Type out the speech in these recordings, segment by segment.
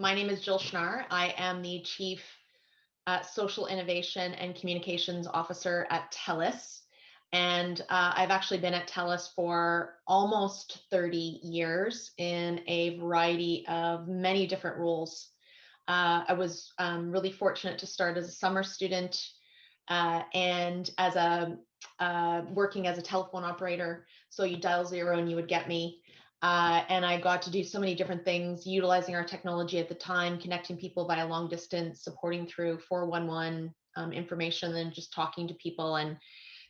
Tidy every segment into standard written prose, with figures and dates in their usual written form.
my name is Jill Schnarr. I am the Chief Social Innovation and Communications Officer at TELUS. And I've actually been at TELUS for almost 30 years in a variety of many different roles. I was really fortunate to start as a summer student and as a working as a telephone operator. So you dial zero and you would get me. And I got to do so many different things, utilizing our technology at the time, connecting people via long distance, supporting through 411 information, and just talking to people. And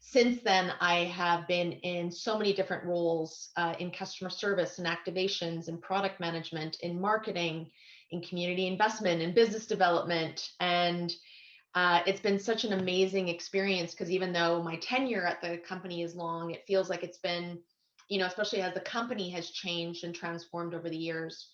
since then, I have been in so many different roles in customer service and activations and product management, in marketing, in community investment, in business development. And it's been such an amazing experience because even though my tenure at the company is long, it feels like it's been, especially as the company has changed and transformed over the years.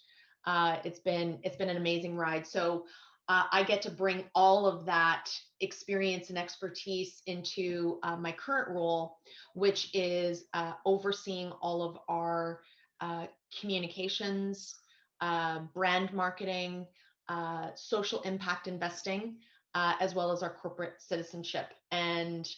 It's been an amazing ride. So I get to bring all of that experience and expertise into my current role, which is overseeing all of our communications, brand marketing, social impact investing, as well as our corporate citizenship. And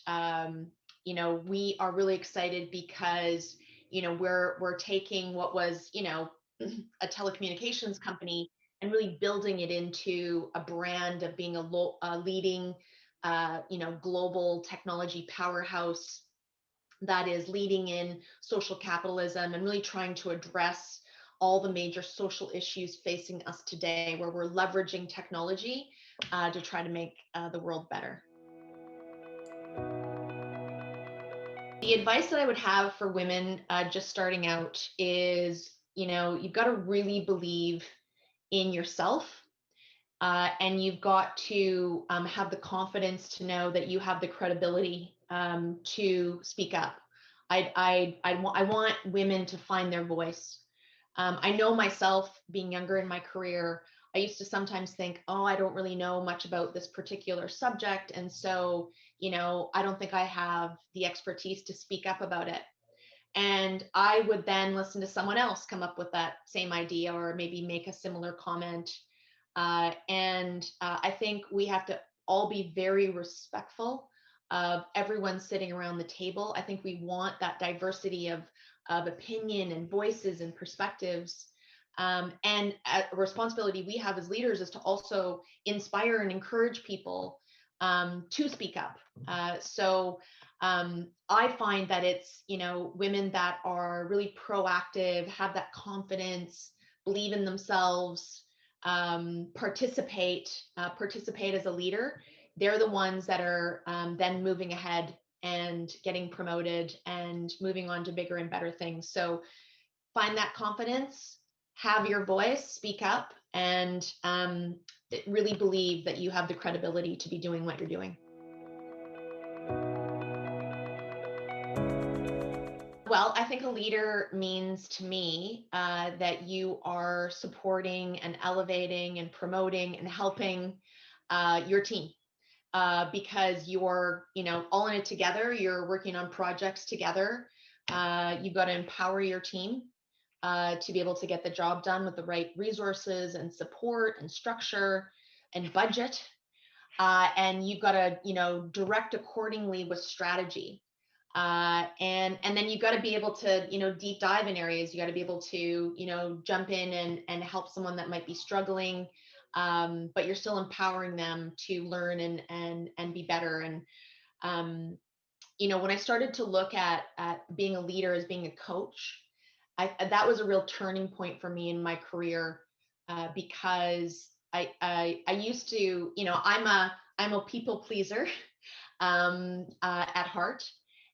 we are really excited because we're taking what was a telecommunications company and really building it into a brand of being a leading global technology powerhouse that is leading in social capitalism and really trying to address all the major social issues facing us today, where we're leveraging technology to try to make the world better. The advice that I would have for women just starting out is, you've got to really believe in yourself, and you've got to have the confidence to know that you have the credibility to speak up. I want women to find their voice. I know myself, being younger in my career, I used to sometimes think, oh, I don't really know much about this particular subject. And so, I don't think I have the expertise to speak up about it. And I would then listen to someone else come up with that same idea or maybe make a similar comment. I think we have to all be very respectful of everyone sitting around the table. I think we want that diversity of opinion and voices and perspectives. And a responsibility we have as leaders is to also inspire and encourage people to speak up. I find that it's, women that are really proactive, have that confidence, believe in themselves, participate as a leader. They're the ones that are then moving ahead and getting promoted and moving on to bigger and better things. So find that confidence, have your voice, speak up, and really believe that you have the credibility to be doing what you're doing. Well, I think a leader means to me that you are supporting and elevating and promoting and helping your team. Because you're, all in it together. You're working on projects together. You've got to empower your team to be able to get the job done with the right resources and support and structure and budget. And you've got to, direct accordingly with strategy. And then you've got to be able to, deep dive in areas. You got to be able to, jump in and help someone that might be struggling. But you're still empowering them to learn and be better. And when I started to look at being a leader as being a coach, that was a real turning point for me in my career because I used to, I'm a people pleaser at heart.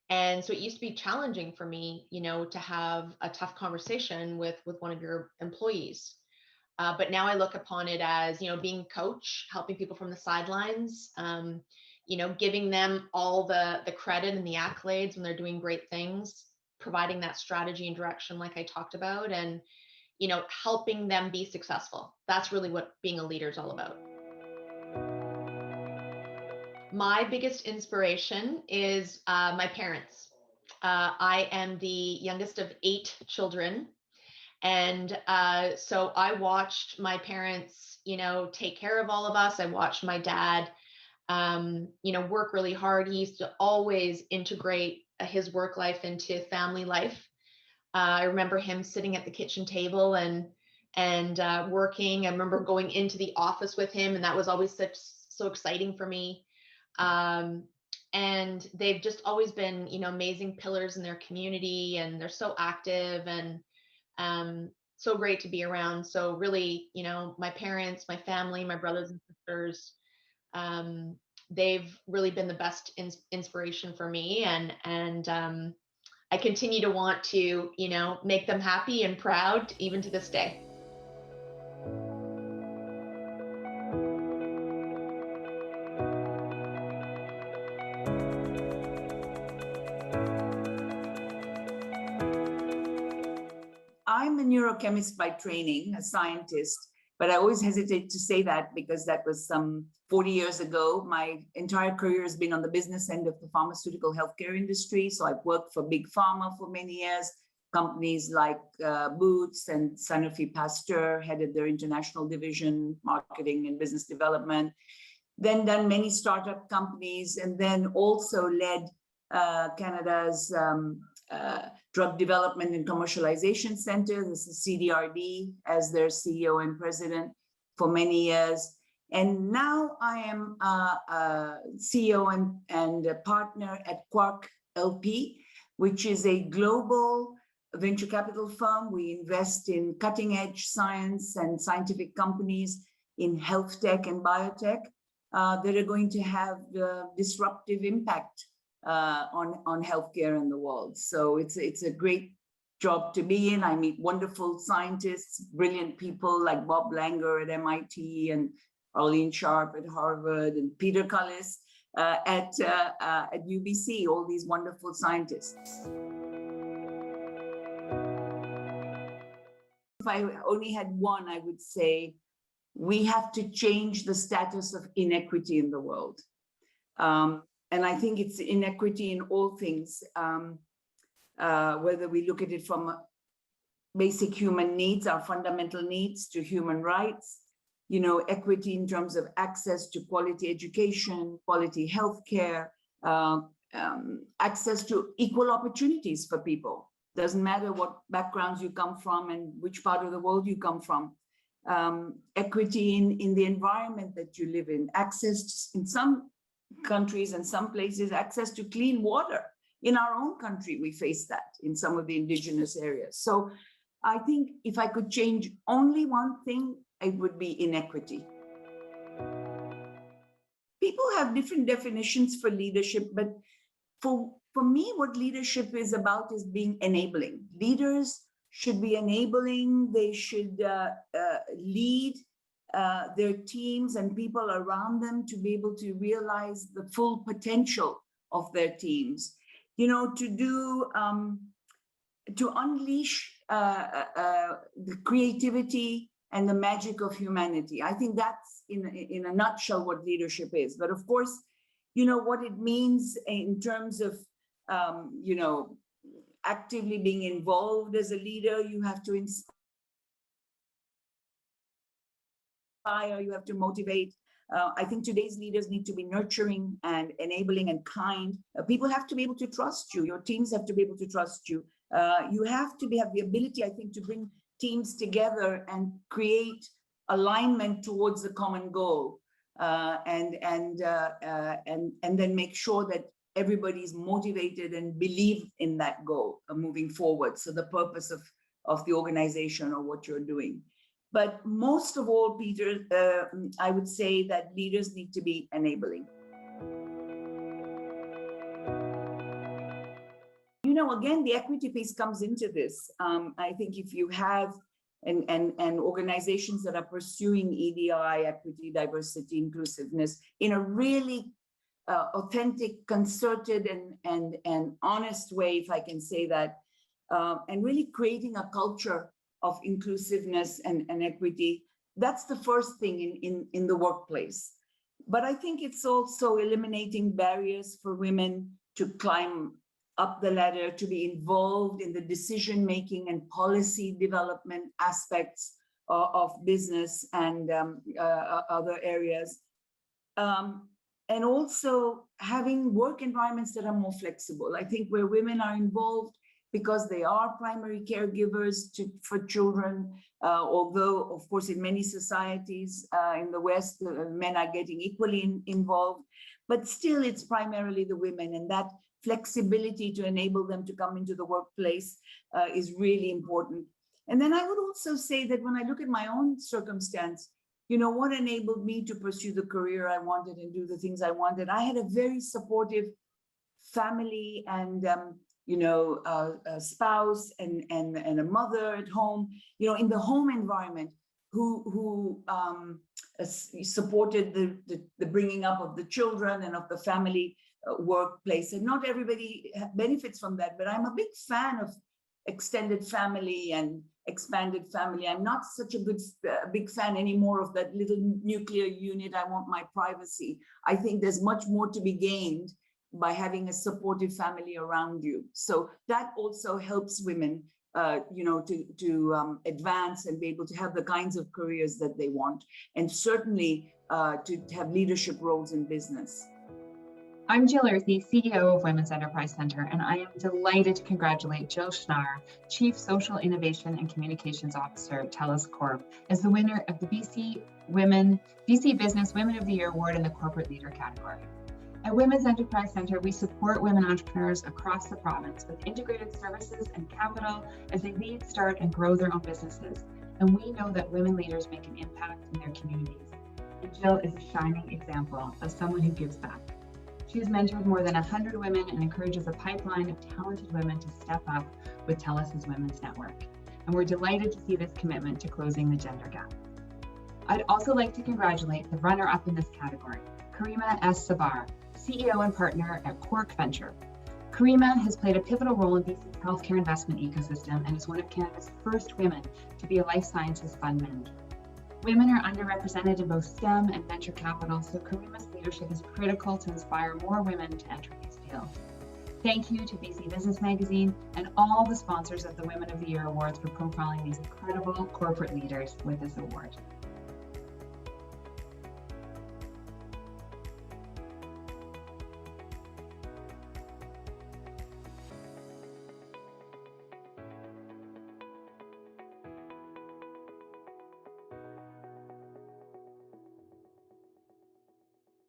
And so it used to be challenging for me, to have a tough conversation with one of your employees. But now I look upon it as, being a coach, helping people from the sidelines, giving them all the credit and the accolades when they're doing great things, providing that strategy and direction like I talked about, and, helping them be successful. That's really what being a leader is all about. My biggest inspiration is my parents. I am the youngest of 8 children. And so I watched my parents, take care of all of us. I watched my dad, work really hard. He used to always integrate his work life into family life. I remember him sitting at the kitchen table and working. I remember going into the office with him, and that was always so exciting for me. Um, and they've just always been, amazing pillars in their community, and they're so active and so great to be around. So really, my parents, my family, my brothers and sisters, um, they've really been the best inspiration for me, and I continue to want to, make them happy and proud even to this day. I'm a neurochemist by training, a scientist, but I always hesitate to say that because that was some 40 years ago. My entire career has been on the business end of the pharmaceutical healthcare industry. So I've worked for Big Pharma for many years, companies like Boots and Sanofi Pasteur, headed their international division, marketing and business development, then done many startup companies, and then also led Canada's Drug Development and Commercialization Center. This is CDRD, as their CEO and president for many years. And now I am a CEO and a partner at Quark LP, which is a global venture capital firm. We invest in cutting edge science and scientific companies in health tech and biotech that are going to have disruptive impact on healthcare in the world. So it's a great job to be in. I meet wonderful scientists, brilliant people like Bob Langer at MIT and Arlene Sharp at Harvard and Peter Cullis at UBC, all these wonderful scientists. If I only had one, I would say we have to change the status of inequity in the world. And I think it's inequity in all things, whether we look at it from basic human needs, our fundamental needs, to human rights, equity in terms of access to quality education, quality healthcare, access to equal opportunities for people. Doesn't matter what backgrounds you come from and which part of the world you come from. Equity in the environment that you live in, access to, in some countries and some places, access to clean water. In our own country, we face that in some of the indigenous areas. So I think if I could change only one thing, it would be inequity. People have different definitions for leadership, but for me, what leadership is about is being enabling. Leaders should be enabling. They should lead their teams and people around them to be able to realize the full potential of their teams. To unleash the creativity and the magic of humanity. I think that's in a nutshell what leadership is. But of course, what it means in terms of actively being involved as a leader. You have to inspire, you have to motivate. I think today's leaders need to be nurturing and enabling and kind. People have to be able to trust you. Your teams have to be able to trust you. You have to have the ability, I think, to bring teams together and create alignment towards a common goal, and then make sure that everybody is motivated and believe in that goal moving forward. So the purpose of the organization or what you're doing. But most of all, Peter, I would say that leaders need to be enabling. Again, the equity piece comes into this. I think if you have and organizations that are pursuing EDI, equity, diversity, inclusiveness, in a really authentic, concerted, and honest way, if I can say that, and really creating a culture of inclusiveness and equity, that's the first thing in the workplace. But I think it's also eliminating barriers for women to climb up the ladder, to be involved in the decision-making and policy development aspects of business and other areas. And also having work environments that are more flexible. I think where women are involved because they are primary caregivers for children, although, of course, in many societies in the West, men are getting equally involved, but still it's primarily the women, and that flexibility to enable them to come into the workplace is really important. And then I would also say that when I look at my own circumstance, you know, what enabled me to pursue the career I wanted and do the things I wanted, I had a very supportive family and, you know, a spouse and a mother at home, you know, in the home environment who supported the bringing up of the children and of the family workplace. And not everybody benefits from that, but I'm a big fan of extended family and expanded family. I'm not such a big fan anymore of that little nuclear unit. I want my privacy. I think there's much more to be gained by having a supportive family around you. So that also helps women, you know, to advance and be able to have the kinds of careers that they want, and certainly to have leadership roles in business. I'm Jill Earthy, CEO of Women's Enterprise Center, and I am delighted to congratulate Jill Schnarr, Chief Social Innovation and Communications Officer at TELUS Corp, as the winner of the BC Business Women of the Year Award in the Corporate Leader category. At Women's Enterprise Center, we support women entrepreneurs across the province with integrated services and capital as they lead, start, and grow their own businesses. And we know that women leaders make an impact in their communities. And Jill is a shining example of someone who gives back. She has mentored more than 100 women and encourages a pipeline of talented women to step up with TELUS's Women's Network. And we're delighted to see this commitment to closing the gender gap. I'd also like to congratulate the runner-up in this category, Karima S. Sabar, CEO and partner at Quark Venture. Karima has played a pivotal role in BC's healthcare investment ecosystem and is one of Canada's first women to be a life sciences fund manager. Women are underrepresented in both STEM and venture capital, so Karima's leadership is critical to inspire more women to enter these fields. Thank you to BC Business Magazine and all the sponsors of the Women of the Year Awards for profiling these incredible corporate leaders with this award.